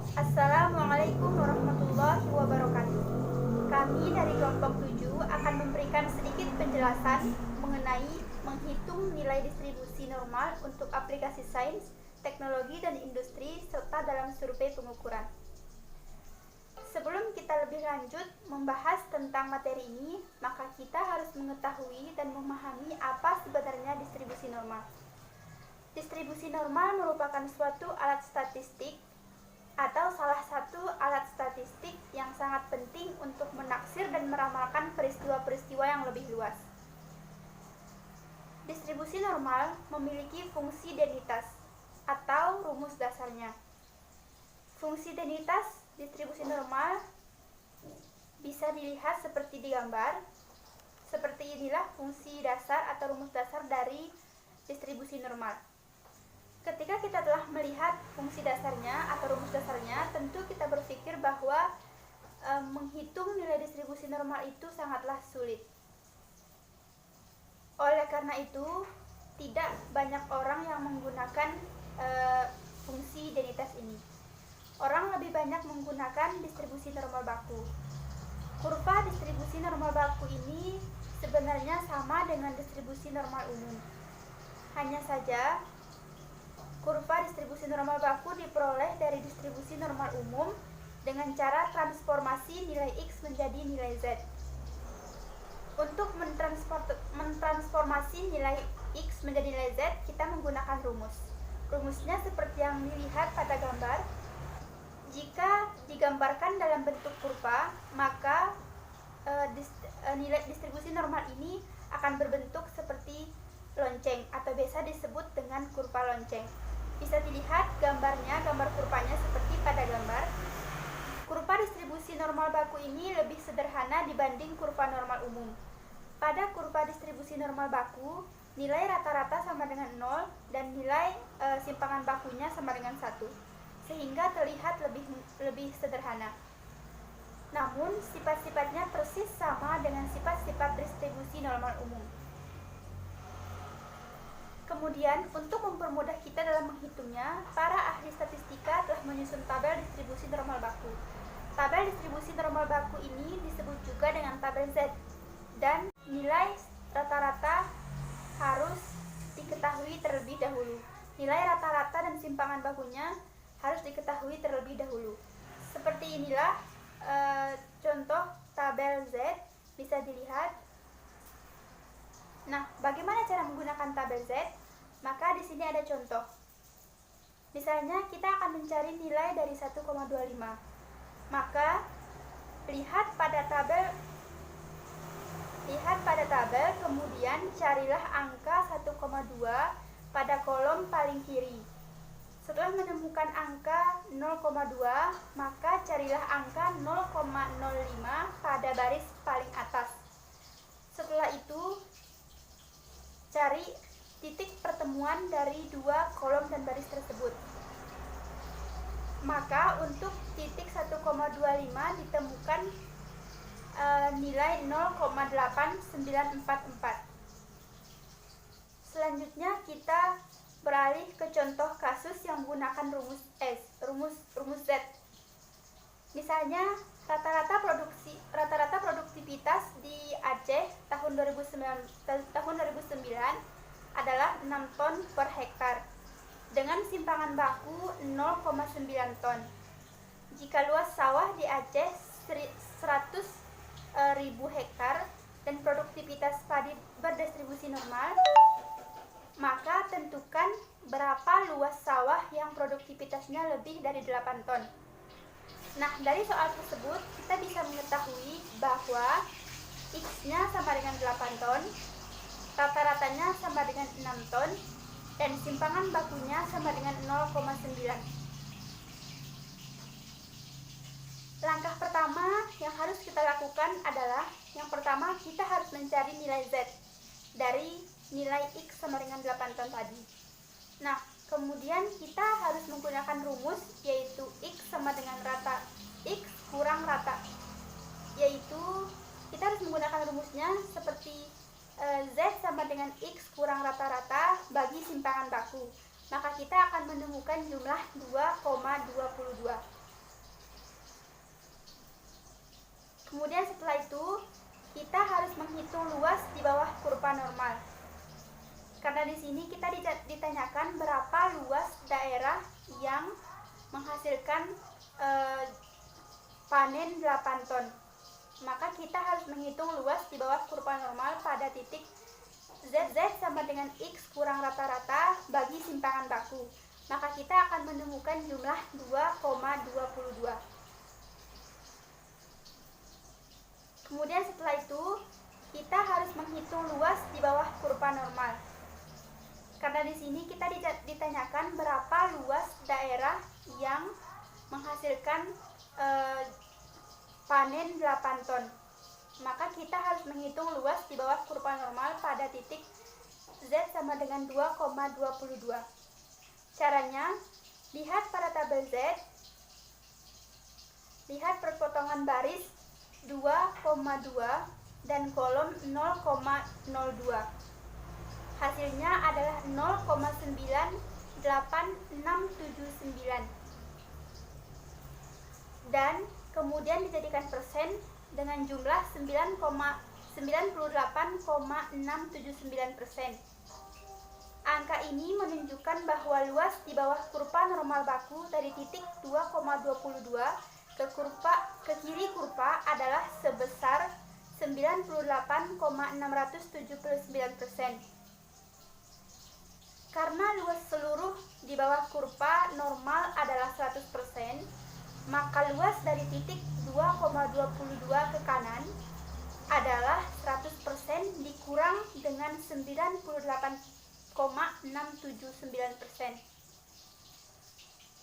Assalamualaikum warahmatullahi wabarakatuh. Kami dari kelompok 7 akan memberikan sedikit penjelasan mengenai menghitung nilai distribusi normal untuk aplikasi sains, teknologi, dan industri serta dalam survei pengukuran. Sebelum kita lebih lanjut membahas tentang materi ini, maka kita harus mengetahui dan memahami apa sebenarnya distribusi normal. Distribusi normal merupakan suatu alat statistik atau salah satu alat statistik yang sangat penting untuk menaksir dan meramalkan peristiwa-peristiwa yang lebih luas. Distribusi normal memiliki fungsi identitas atau rumus dasarnya. Fungsi identitas distribusi normal bisa dilihat seperti di gambar. Seperti inilah fungsi dasar atau rumus dasar dari distribusi normal. Ketika kita telah melihat fungsi dasarnya atau rumus dasarnya, tentu kita berpikir bahwa menghitung nilai distribusi normal itu sangatlah sulit. Oleh karena itu, tidak banyak orang yang menggunakan fungsi identitas ini. Orang lebih banyak menggunakan distribusi normal baku. Kurva distribusi normal baku ini sebenarnya sama dengan distribusi normal umum. Hanya saja, kurva distribusi normal baku diperoleh dari distribusi normal umum dengan cara transformasi nilai X menjadi nilai Z. Untuk mentransformasi nilai X menjadi nilai Z, kita menggunakan rumus. Rumusnya seperti yang dilihat pada gambar. Jika digambarkan dalam bentuk kurva, maka nilai distribusi normal ini akan berbentuk seperti lonceng atau biasa disebut dengan kurva lonceng. Bisa dilihat gambarnya, gambar kurvanya seperti pada gambar. Kurva distribusi normal baku ini lebih sederhana dibanding kurva normal umum. Pada kurva distribusi normal baku, nilai rata-rata sama dengan 0 dan nilai simpangan bakunya sama dengan 1, sehingga terlihat lebih sederhana. Namun, sifat-sifatnya persis sama dengan sifat-sifat distribusi normal umum. Kemudian, untuk mempermudah kita dalam menghitungnya, para ahli statistika telah menyusun tabel distribusi normal baku. Tabel distribusi normal baku ini disebut juga dengan tabel Z, dan nilai rata-rata harus diketahui terlebih dahulu. Nilai rata-rata dan simpangan bakunya harus diketahui terlebih dahulu. Seperti inilah contoh tabel Z, bisa dilihat. Nah, bagaimana cara menggunakan tabel Z? Maka di sini ada contoh. Misalnya kita akan mencari nilai dari 1,25. Maka lihat pada tabel, kemudian carilah angka 1,2 pada kolom paling kiri. Setelah menemukan angka 0,2, maka carilah angka 0,05 pada baris paling atas. Setelah itu, cari titik pertemuan dari dua kolom dan baris tersebut. Maka untuk titik 1,25 ditemukan nilai 0,8944. Selanjutnya kita beralih ke contoh kasus yang menggunakan rumus Z. Misalnya rata-rata produktivitas di Aceh tahun 2009 adalah 6 ton per hektar dengan simpangan baku 0,9 ton. Jika luas sawah di Aceh 100.000 hektar dan produktivitas padi berdistribusi normal, maka tentukan berapa luas sawah yang produktivitasnya lebih dari 8 ton. Nah, dari soal tersebut kita bisa mengetahui bahwa X-nya sama dengan 8 ton, rata-ratanya sama dengan 6 ton, dan simpangan bakunya sama dengan 0,9. Langkah pertama yang harus kita lakukan adalah, yang pertama kita harus mencari nilai Z dari nilai X sama dengan 8 ton tadi. Nah, kemudian kita harus menggunakan rumus, yaitu X sama dengan rata X kurang rata, yaitu kita harus menggunakan rumusnya seperti Z sama dengan X kurang rata-rata bagi simpangan baku. Maka kita akan menemukan jumlah 2,22. menghasilkan panen 8 ton. Maka kita harus menghitung luas di bawah kurva normal pada titik Z sama dengan X kurang rata-rata bagi simpangan baku. Maka kita akan menemukan jumlah 2,22. Kemudian setelah itu, kita harus menghitung luas di bawah kurva normal. Karena di sini kita ditanyakan berapa luas daerah yang menghasilkan panen 8 ton. Maka kita harus menghitung luas di bawah kurva normal pada titik Z sama dengan 2,22. Caranya, lihat pada tabel Z, lihat perpotongan baris 2,2 dan kolom 0,02. Hasilnya adalah 0,98679 dan kemudian dijadikan persen dengan jumlah 98,679%. Angka ini menunjukkan bahwa luas di bawah kurva normal baku dari titik 2,22 ke kiri kurva adalah sebesar 98,679%. Karena luas seluruh di bawah kurva normal adalah 100%, maka luas dari titik 2,22 ke kanan adalah 100% dikurang dengan 98,679%.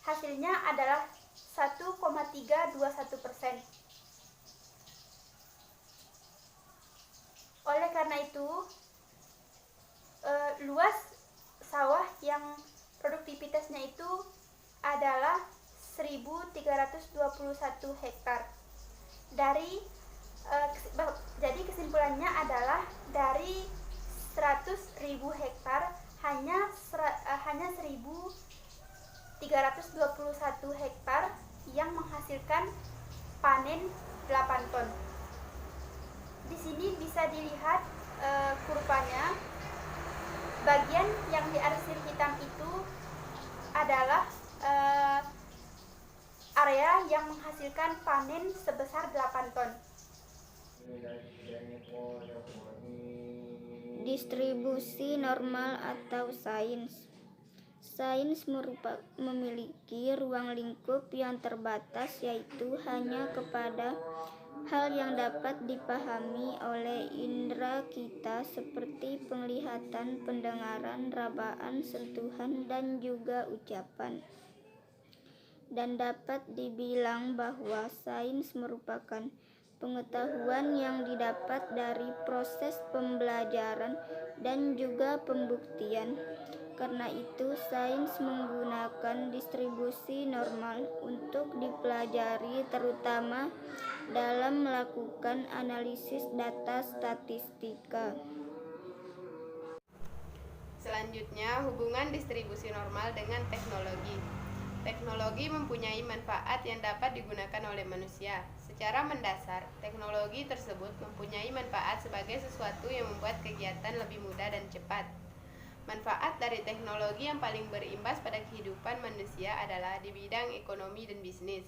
Hasilnya adalah 1,321%. Oleh karena itu, luas sawah yang produktivitasnya itu adalah 1.321 hektar. Jadi kesimpulannya adalah dari 100.000 hektar hanya 1.321 hektar yang menghasilkan panen 8 ton. Di sini bisa dilihat kurvanya. Bagian yang diarsir hitam itu adalah area yang menghasilkan panen sebesar 8 ton. Distribusi normal atau sains. Sains memiliki ruang lingkup yang terbatas, yaitu hanya kepada hal yang dapat dipahami oleh indera kita seperti penglihatan, pendengaran, rabaan, sentuhan, dan juga ucapan. Dan dapat dibilang bahwa sains merupakan pengetahuan yang didapat dari proses pembelajaran dan juga pembuktian. Karena itu, sains menggunakan distribusi normal untuk dipelajari, terutama dalam melakukan analisis data statistika. Selanjutnya, hubungan distribusi normal dengan teknologi. Teknologi mempunyai manfaat yang dapat digunakan oleh manusia. Secara mendasar, teknologi tersebut mempunyai manfaat sebagai sesuatu yang membuat kegiatan lebih mudah dan cepat. Manfaat dari teknologi yang paling berimbas pada kehidupan manusia adalah di bidang ekonomi dan bisnis.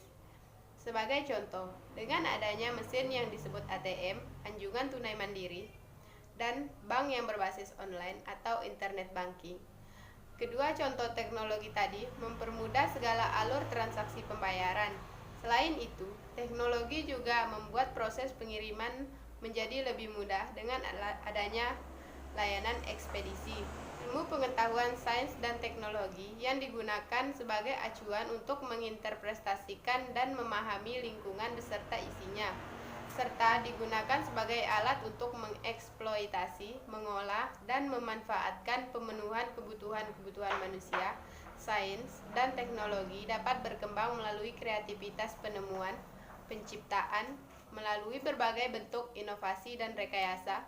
Sebagai contoh, dengan adanya mesin yang disebut ATM, anjungan tunai mandiri, dan bank yang berbasis online atau internet banking. Kedua contoh teknologi tadi mempermudah segala alur transaksi pembayaran. Selain itu, teknologi juga membuat proses pengiriman menjadi lebih mudah dengan adanya layanan ekspedisi. Ilmu pengetahuan sains dan teknologi yang digunakan sebagai acuan untuk menginterpretasikan dan memahami lingkungan beserta isinya, serta digunakan sebagai alat untuk mengeksploitasi, mengolah, dan memanfaatkan pemenuhan kebutuhan manusia. Sains dan teknologi dapat berkembang melalui kreativitas penemuan, penciptaan, melalui berbagai bentuk inovasi dan rekayasa.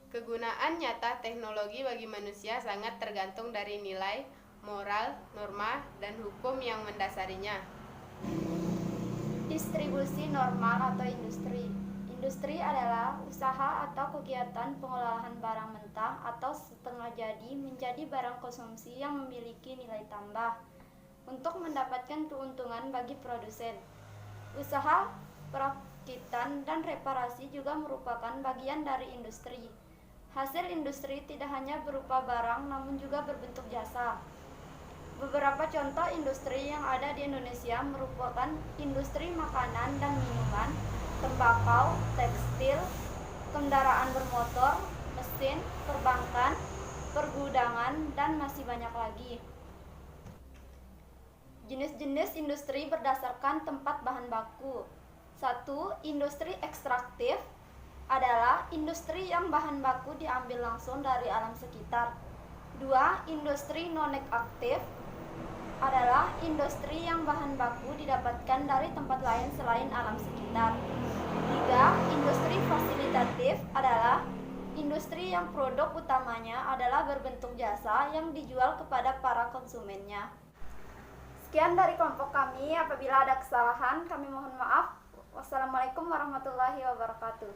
Kegunaan nyata teknologi bagi manusia sangat tergantung dari nilai, moral, norma, dan hukum yang mendasarinya. Distribusi normal atau industri. Industri adalah usaha atau kegiatan pengolahan barang mentah atau setengah jadi menjadi barang konsumsi yang memiliki nilai tambah. untuk mendapatkan keuntungan bagi produsen. Usaha perakitan dan reparasi juga merupakan bagian dari industri. Hasil industri tidak hanya berupa barang namun juga berbentuk jasa. Beberapa contoh industri yang ada di Indonesia merupakan industri makanan dan minuman, tembakau, tekstil, kendaraan bermotor, mesin, perbankan, pergudangan, dan masih banyak lagi. Jenis-jenis industri berdasarkan tempat bahan baku. 1. Industri ekstraktif adalah industri yang bahan baku diambil langsung dari alam sekitar. 2. Industri non-ekstraktif adalah industri yang bahan baku didapatkan dari tempat lain selain alam sekitar. 3. Industri fasilitatif adalah industri yang produk utamanya adalah berbentuk jasa yang dijual kepada para konsumennya. Sekian dari kelompok kami. Apabila ada kesalahan, kami mohon maaf. Wassalamualaikum warahmatullahi wabarakatuh.